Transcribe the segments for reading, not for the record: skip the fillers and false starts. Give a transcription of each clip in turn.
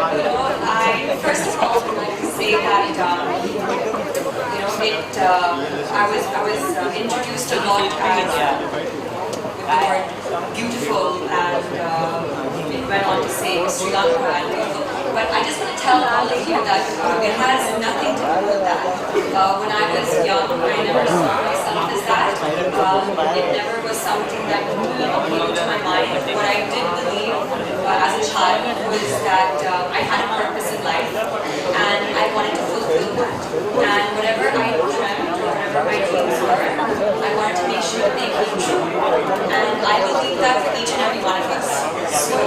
I first of all would like to say that I was introduced a lot as with the word beautiful, and it went on to say Sri Lanka and beautiful. But I just want to tell all of you that it has nothing to do with that. When I was young, I never saw myself as that. It never was something that came to my mind. What I did believe as a child was that I had a purpose in life, and I wanted to fulfill that. And whatever I dreamt, whatever my dreams were, I wanted to make sure that they came true. And I believe that for each and every one of us. So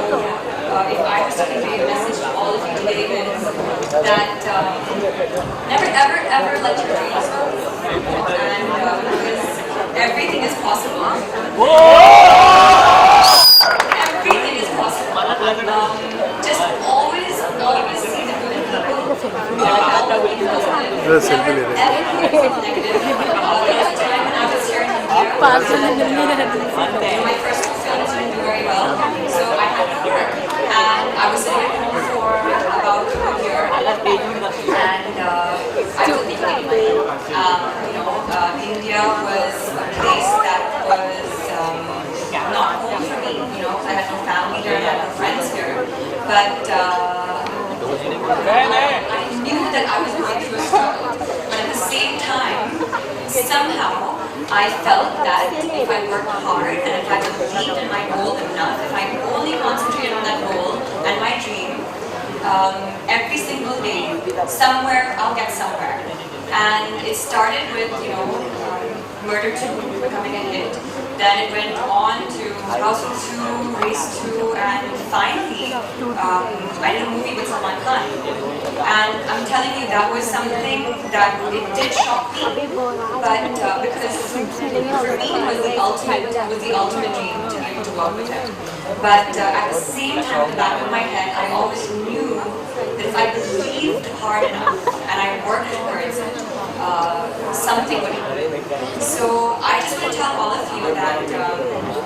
if I was to convey a message to all of you today, it is that never ever ever let your dreams go. And because everything is possible. Everything is possible. Just always see the good in people. Everything is negative. There was a time when I was here in India. My first two films didn't do very well, so I had to work. And I was sitting at home for about a year, and I was making any money. India was a place that was not home for me. I had no family there, I had no friends here. But I knew that I was going through a struggle. But at the same time, somehow, I felt that if I worked hard and if I believed in my goal enough, if I only concentrated on that goal and my dream, every single day, somewhere, I'll get somewhere. And it started with, Murder 2 becoming a hit. Then it went on to House 2, Race 2, and finally, I did a movie with Salman Khan. And I'm telling you, that was something that it did shock me, but because for me it was the ultimate dream to be able to work with him. But at the same time, in the back of my head, I always knew that if I believed hard enough and I worked towards it, something would happen. So I just want to tell all of you that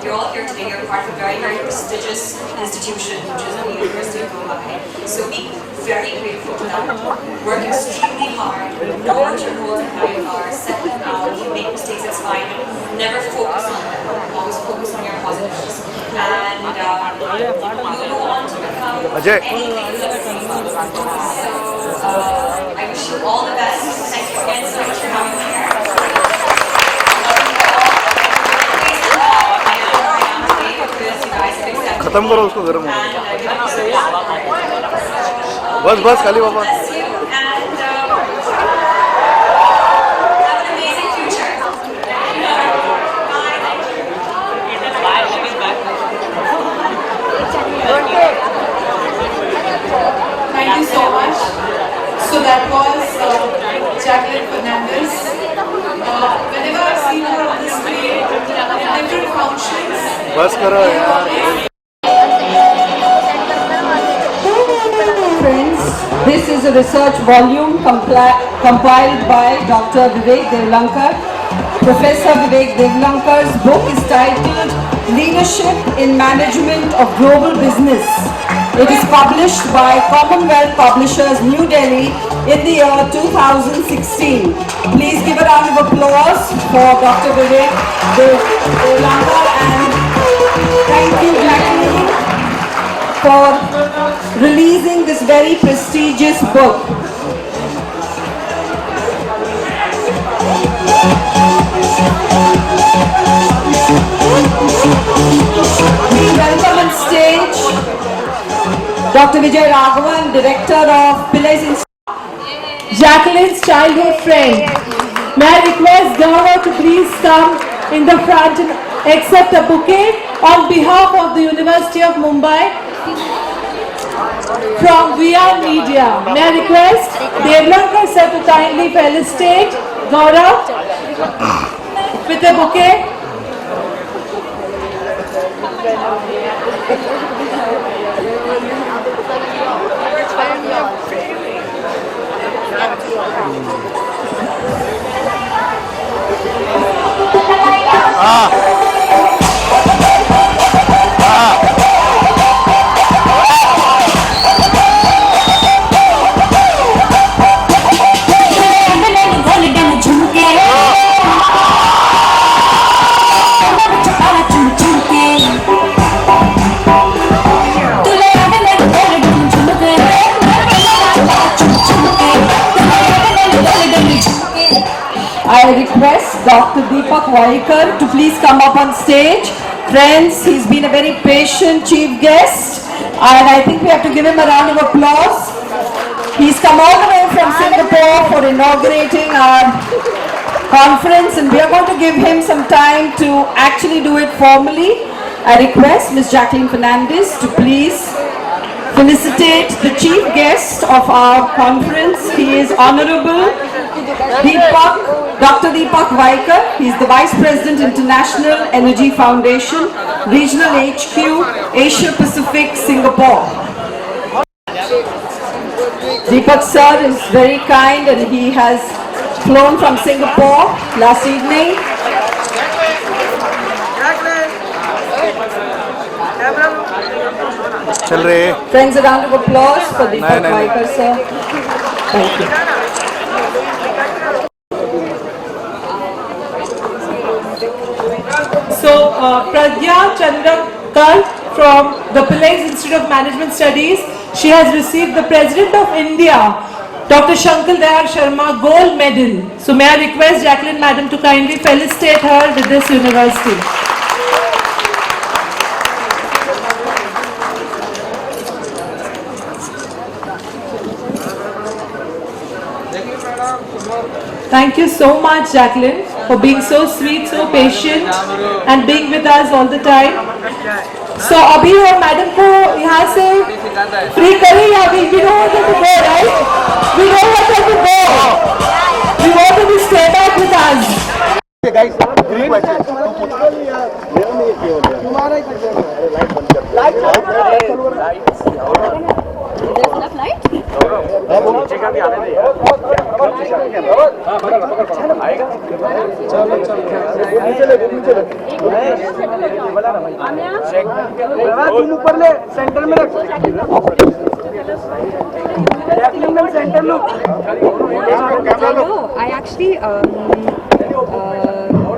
you're all here today. You're part of a very, very prestigious institution, which is the University of Mumbai. So be very grateful to that. Work extremely hard. Know what your goals in life are. Set them out. If you make mistakes, it's fine. Never focus on them. Always focus on your positives. And you'll go on to become anything you succeed. So I wish you all the best. Thank you again so much for having me here. खत्म करो उसको गर्म हो बस खाली बाबा Thank you so much. So that was Jacqueline Fernandez. Whenever I've seen her on display in different functions, बस करो यार Friends, this is a research volume compiled by Dr. Vivek Devlankar. Professor Vivek Devlankar's book is titled Leadership in Management of Global Business. It is published by Commonwealth Publishers, New Delhi in the year 2016. Please give a round of applause for Dr. Vivek Devlankar, and thank you, Jacqueline, for releasing this very prestigious book. We welcome on stage Dr. Vijay Raghavan, Director of Pillai's Institute. Jacqueline's childhood friend. May I request Gaurav to please come in the front and accept a bouquet on behalf of the University of Mumbai from VR Media. May I request Devlankar sir to kindly felicitate Gaurav with a bouquet. I request Dr. Deepak Vaikar to please come up on stage. Friends, he's been a very patient chief guest and I think we have to give him a round of applause. He's come all the way from Singapore for inaugurating our conference and we are going to give him some time to actually do it formally. I request Ms. Jacqueline Fernandez to please felicitate the chief guest of our conference. He is Honorable Dr. Deepak Vaikar. He is the Vice President, International Energy Foundation, Regional HQ, Asia Pacific, Singapore. Deepak sir is very kind and he has flown from Singapore last evening. चल रहे हैं Friends, a round of applause for Deepak नहीं। Vaikar sir. Thank you. So, Pragya Chandrakar from the Pillais Institute of Management Studies, she has received the President of India, Dr. Shankar Dayal Sharma Gold Medal. So, may I request Jacqueline Madam to kindly felicitate her with this university. Thank you so much, Jacqueline, for being so sweet, so patient, and being with us all the time. So, अभी हम madam को यहाँ से free करें या we know where to go, right? We know where to go. We want to be stay back with us. No, I actually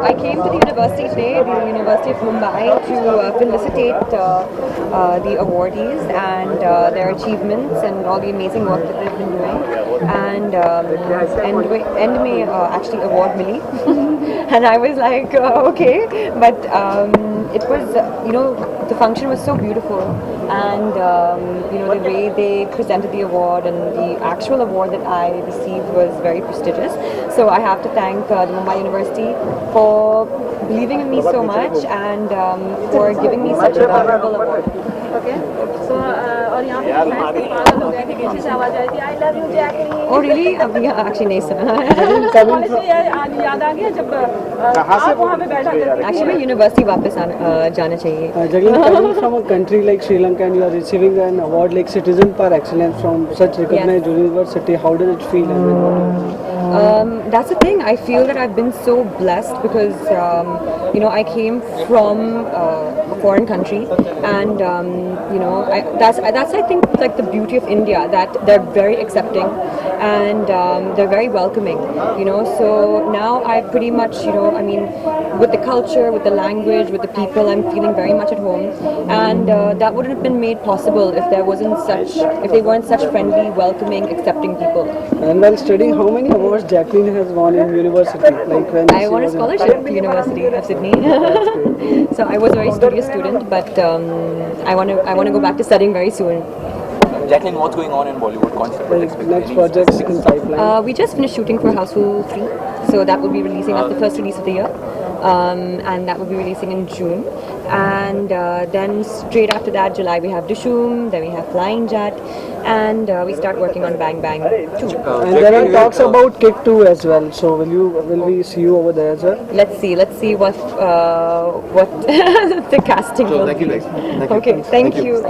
I came to the university today, the University of Mumbai, to felicitate the awardees and their achievements and all the amazing work that they've been doing. And end में actually award milli, and I was like okay, but it was the function was so beautiful, and the way they presented the award and the actual award that I received was very prestigious. So I have to thank the Mumbai University for believing in me so much and for giving me such a valuable award. Okay. So और यहाँ पे fans के पागल हो गए थे, पीछे से आवाज आई थी I love you Jacqueline. Oh really? अभी actually नहीं सुना. Honestly याद आ गया जब आप वहाँ पे बैठा करते. Actually मैं यूनिवर्सिटी वापस जाना चाहिए. Jacqueline, coming from a country like Sri Lanka and you are receiving an award like Citizen par Excellence from such recognized university, how does it feel? That's the thing. I feel that I've been so blessed because I came from a foreign country, and that's I think like the beauty of India, that they're very accepting and they're very welcoming. So now I pretty much with the culture, with the language, with the people, I'm feeling very much at home, and that wouldn't have been made possible if they weren't such friendly, welcoming, accepting people. And while studying, how many awards Jacqueline has won in university? Like when I won a scholarship at the University of Sydney. So I was a very studious student, but I want to go back to studying very soon. Jacqueline, what's going on in Bollywood? Next projects in pipeline? We just finished shooting for Houseful 3, so that will be releasing. That's the first release of the year, and that will be releasing in June. And then straight after that, July, we have Dishoom, then we have Flying Jet, and we start working on Bang Bang 2. And there are talks about Kick 2 as well. So will we see you over there as well? Let's see what the casting will be. Okay, thank you.